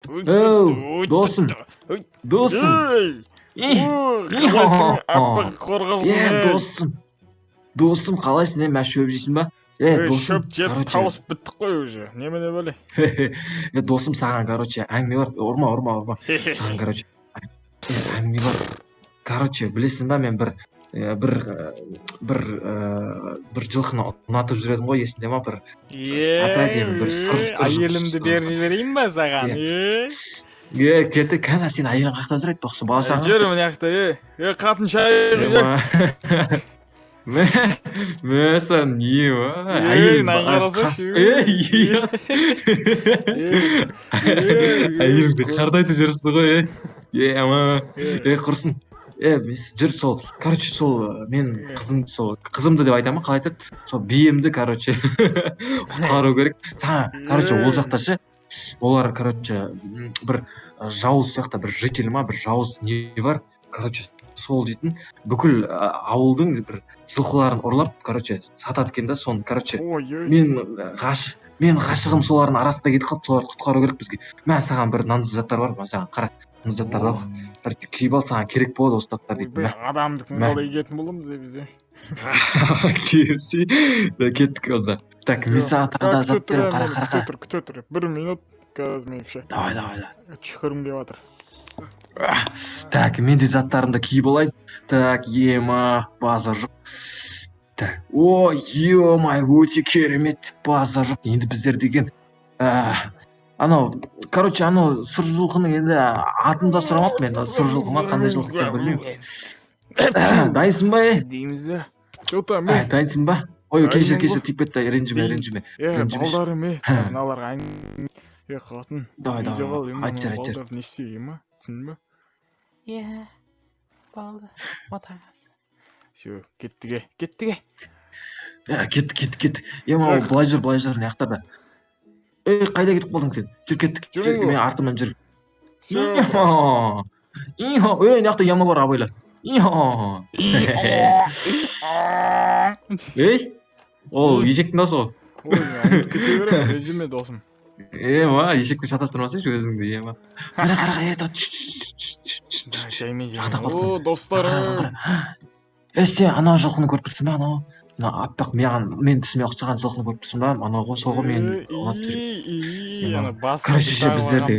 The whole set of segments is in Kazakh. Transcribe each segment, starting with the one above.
Оу, досым, досым. Қалайсың, аппақ қорғалдың? Досым, досым, қалайсың, мә шөп жейсің ба? Досым, шөп жеп тауысып біттік қой уже. Немене бөле? Досым, саған, әңгіме бар. Ұрма. Саған, әңгіме бар. Білесің ба, мен бір жылқыны ұнатып жүредім ғой, есіңде ма? Әйелімді беріп жіберейін ба саған? Кетті, кәне, сен әйелің қақта жүреді, тоқсы бала шаға. Жүр мына жақта, қатын шай жүр. Мәсән, не ва? Әйеліңді қардайтып жүрсің ғой, құрсын. Жүр сол, сол мен қызымды деп айтамын, қалай айтады? Сол биемді, құтқару керек. Саған, ол жақта ше, олар, бір жауыз сияқты, бір житель ма, бір жауыз не бар, сол дейтін, бүкіл ауылдың бір жылқыларын ұрлап, сатады екен да, соны, мен ғашығым солардың арасында кетіп қалып, соларды құтқару керек бізге. Мә, саған бір нанды заттар бар, саған қара, нанды заттарды ал, киіп ал, саған керек болады осы заттар дейтін. Адамдық қалай кетін боламыз бізе. Кеттік онда. Так, мен саған тағы да зат беремін, қара. Күте тұр, 1 минут, қазір мен ше. Давай. Түшкірім деп жатыр. Так, мен де заттарымды киіп алайын. Так, базар жоқ. Так, өте керемет базар жоқ. Енді біздер деген анау сұр жылқының енді атын да сұрамаппын мен. Сұр жылқы ма, қандай жылқы деп білмеймін. Дайынсың ба? Дейміз де. Дайынсың ба? Кешір, тиіп кетті, ренжіме. Балдарым, мыналарға қатын. Айтчар. Не істейін ма? Түсін бе? Балдар, матағас. Все, кеттіге. Кетті. Былай жүр, не ақтарда. Қайда кетіп қалдың сен? Жүр, кеттік, мен артыман жүр. Не ақта яма бар, абайла. Ешектің даусы ғой. Кете берем, режиме досым. Ешекпен шатастырмасайшы өзіңді, Қара, достарым. Сен ана жылқыны көріп тұрсың ба, анау? Аппақ, мен түсіме ұқсаған жылқыны көріп тұрсың ба? Анау ғой, соғы мен ұнатып жүрем. Біздерде.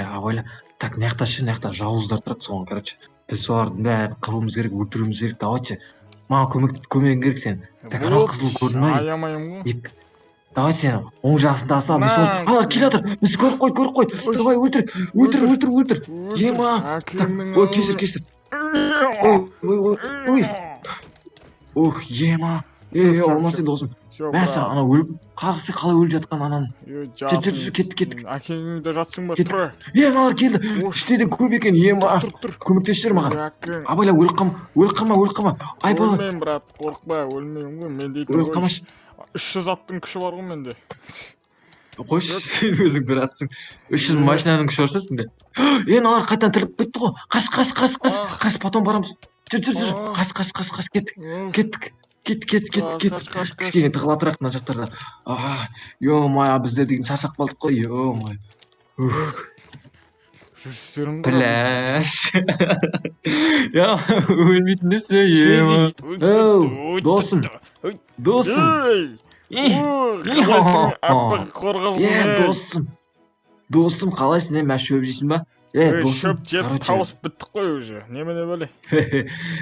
Абайла. Так, неқта жауыздар тұрады соған, біз солардың бәрін қыруымыз керек, өлтіруіміз керек, давайте. Маған көмегің керек сен. Так, анау қызыл көрдің ба? Аямайым ғой. Давай сен, оң жағысында аса, кел жатыр, біз көріп қой. Давай, өлтір. Кесір. Олмас енді досым. Мәсі, ана өліп, қарғысы қалай өліп жатқан ананы. Жүр, кеттік. Әкеңді жатсың ба, тұра. Аналар келді, іштейді көп екен, көмектесші маған. Абайла, өліп қалма. Өлмеймін, брат, қорықпа, өлмеймін ғой, мен дейтін ғой. 300 аттың күші бар ғой менде. Қойшы, сен өзің бір аттың. 300 машинаның күші бар сенде. Аналар қайтадан тіріліп кетті ғой. Қаш, потом барамыз. Жүр. Қаш, кеттік. Кішкене тығылатырақ мына жақтарда. Біздер деген шаршап қалдық қой, жүрстерің ғой. Пляж. Өлмейтін десе, досым. Қалайсың, аппақ қорғалдың? Досым, қалайсың, мә шөп жейсің ба? Шөп жеп тауысып біттік қой уже. Немене бөле?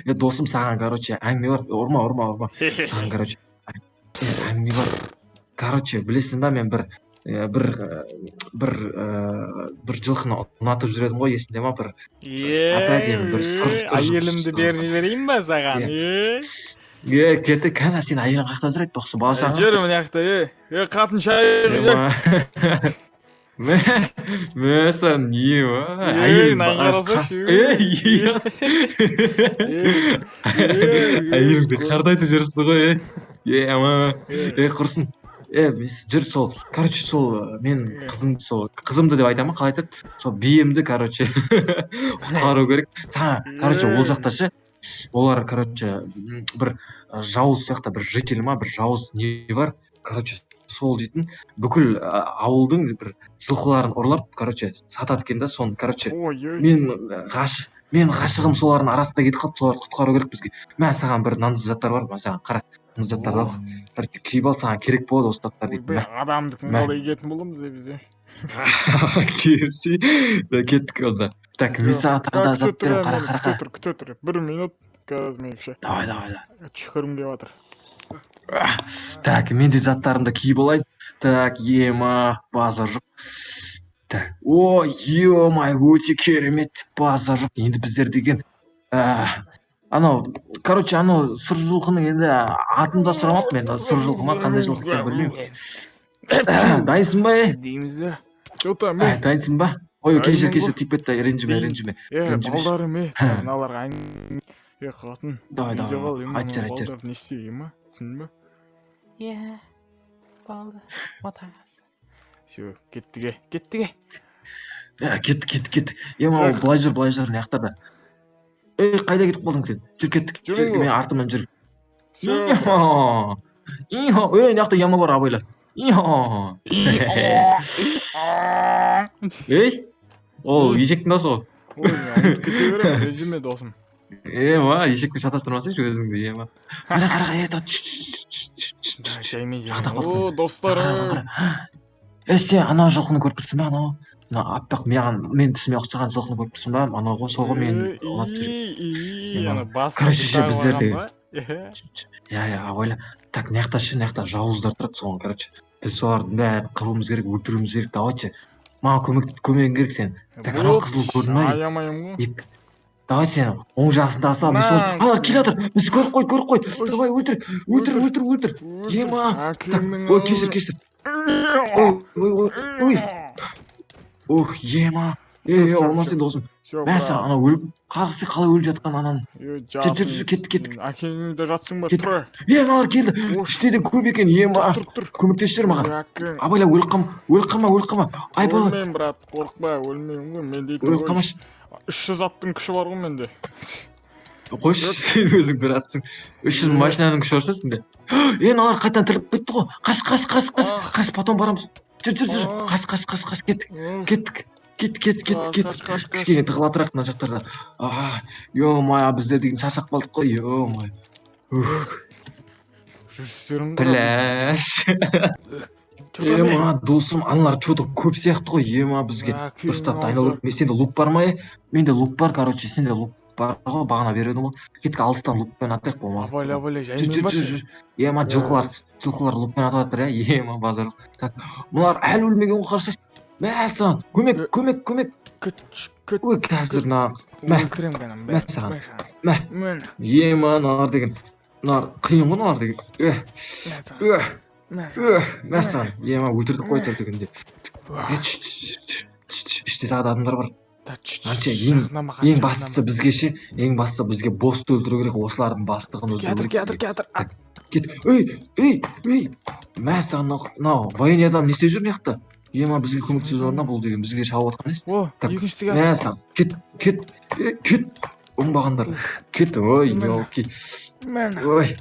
Досым, саған, әңгіме бар. Ұрма. Саған, әңгіме бар. Білесің ба, мен бір жылқыны ұнатып жүредім ғой, есіңде ма? Әйелімді беріп жіберейін ба саған? Кетті, кәне, сен әйелің қақта жүреді, тоқсы бала шаға. Жүр мына жақта, қатын шай жүр. Мәсән, не ва? Әйеліңді қардайтып жүрсің ғой, құрсын. Жүр сол, сол мен қызымды деп айтамын, қалай айтады? Сол биемді, құтқару керек. Саған, ол жақта ше, олар, бір жауыз сияқты, бір житель ма, бір жауыз не бар, сол дейтін бүкіл ауылдың бір жылқыларын ұрлап короче сатады екен да соны короче ой мен ғашығым солардың арасында кетіп қалып соларды құтқару керек бізге мә саған бір мынандай заттар бар мә саған қара мына заттарды ал короче киіп ал саған керек болады осы заттар дейтін мә адамдыкын қалай киетін боламыз бизе кеттік онда так мен саған тағы да зат беремін қара күте тұр 1 минут қазір мен давай чықырым келіп жатыр так мен де заттарымды киіп алайын так ема базар жоқ так о е-мое өте керемет базар жоқ енді біздер деген анау короче анау сұр жылқының енді атын да сұрамаппын мен сұр жылқы ма қандай жылқы екенін білмеймін дайынсың ба дейміз де что-то мен дайынсың ба ой кешір тиіп кетті ренжіме балдарым мыналарға қатын давай айт жар не істейін ма түсіндің ба иә балдар отағасы все кеттіге кеттік ема былай жүр мына жақтарда қайда кетіп қалдың сен жүр кеттік мен артымнан жүр мына жақта яма бар абайла ол ешектің дауысы ғой ой кете беремін ренжіме досым ема ешекпен шатастырмасайшы өзіңді ема қара жаймен о достарым сен анау жылқыны көріп тұрсың ба анау мына аппақ мен түсіме ұқсаған жылқыны көріп тұрсың ба анау ғой сол ғой мен короче біздер деген иә абайла так мына жақта жауыздар тұрады соған короче біз солардың бәрін қыруымыз керек өлтіруіміз керек давайте маған көмегің керек сен так анау қызыл көрдің ба аямаймын ғой давай сен оң жағысында аса аналар келе жатыр бізді көріп қой давай өлтір ема ой кешір ох ема болмас енді досым мә саған анау өліп қарғысы қалай өліп жатқан ананы жүр кеттік әкең де жатсың ба тұр аналар келді іште де көп екен ема көмектесіп жібер маған абайла өліп қалма айбала өлмеймін брат қорықпа өлмеймін ғой мен дейтін өліп қалмашы 300 аттың күші бар ғой менде қойшы сен өзің бір атсың 300 машинаның күші бар сенде аналар қайтадан тіріліп кетті ғой қаш потом барамыз жүр қаш кеттік кішкене тығыла тұрайық мына жақтарда е-мое біздер деген шаршап қалдық қой е-мое жүрстерің пляж ема досым аналар че-то көп сияқты ғой ема бізге дұрыстап дайындалу керек сенде лук бар ма менде лук бар короче сенде лук бар ғой бағана беріп едім ғой кеттік алыстан лукпен атайық болмаса абайла жаймен баршы жүр ема жылқылар лукпен атып жатыр ема базар так мыналар әлі өлмеген ғой қарасайшы мә саған көмек ой қазір мә саған мә ема мыналар деген мыналар қиын ғой мыналар деген мә саған ема өлтірдік қой дегенде іште тағы да адамдар бар ең бастысы бізге ше ең бастысы бізге босты өлтіру керек осылардың бастығын өлтіру керек кет мә саған мынау военный адам не істеп жүр мына жақта ема бізге көмектесу орнына бұл деген бізге шауып жатқан емес мә саған кет оңбағандар кет ой елки ой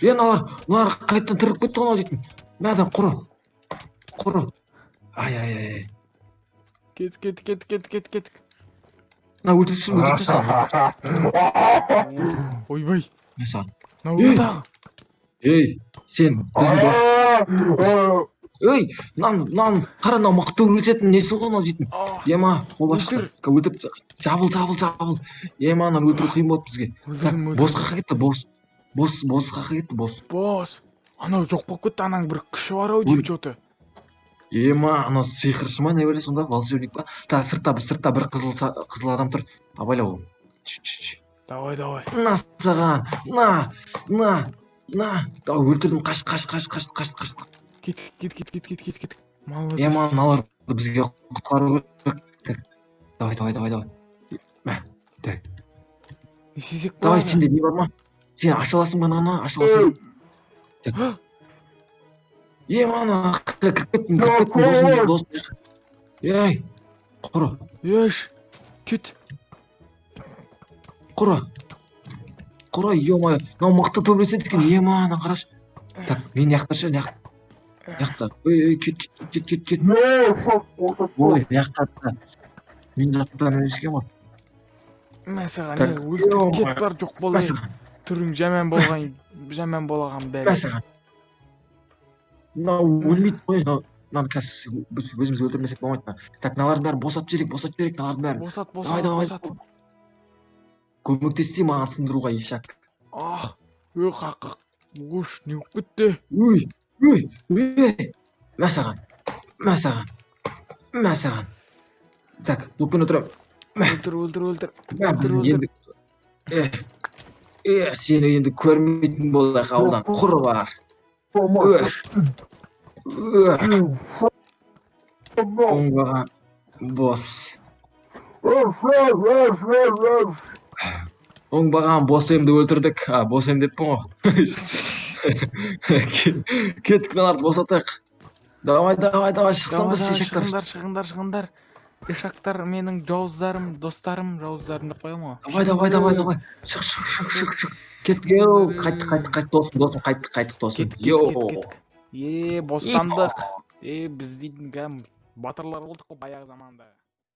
мыналар қайтадан тіріліп кетті ғой дейтін мәда құры ай кеттік мына өлтірсін ойбай мә саған сен біздің мынаны қара мынау мықты өлтіретін несі ғой мынау дейтін ема қолбасшы өлтіріп жабыл ема ананы өлтіру қиын болады бізге бос қаққа кетті бос анау жоқ болып кетті ананың бір күші бар ау деймін че-то ема анау сиқыршы ма не білесің сонда волшебник па та сыртта бір қызыл адам тұр абайла ол давай на саған на өлтірдім қаш кет ема мыналарды бізге құтқару керек давай мә не істесек давай сенде не бар ма сен аша аласың ба мынаны аша аласың ема ана кіріп кеттің досым ей құры кет құры е-мое мынау мықты төбелеседі екен ема ана қарашы так мен жақта ше Жақта. Ой, кет. Ой, жақта. Мен жақтан өшкен ғой. Мәсіған, Так, өлтіріп кет бар жоқ бол. Мәсіған. Түрің жаман болған бәле. Мәсіған. Мынау өлмейді ғой. Мынаны қазір біз өзіміз өлтірмесек болмайды. Так, мыналардың бәрін босатып жіберейік, мыналардың бәрін. Босат. Көмектессе маған сындыруға ешак. Қақық. Ош, не болып кетті? Ой. Мәсіған. Так, бүкін отырам. Өлтір. Біздің енді... Сені енді көрмейтін болдық ауылдан құр бар. Оңбаған бос. Оңбаған бос емді өлтірдік. Бос ем деппін ғой. Кеттік мыналарды босатайық. Давай, шықсаңдар, шешектер. Шығыңдар. Ешақтар менің достарым деп қоямын ғой. Давай. Шық. Кеттік. Қайттық досым. Қайттық досым. Бостандық. Біз дейтін батырлар болдық қой баяғы заманда.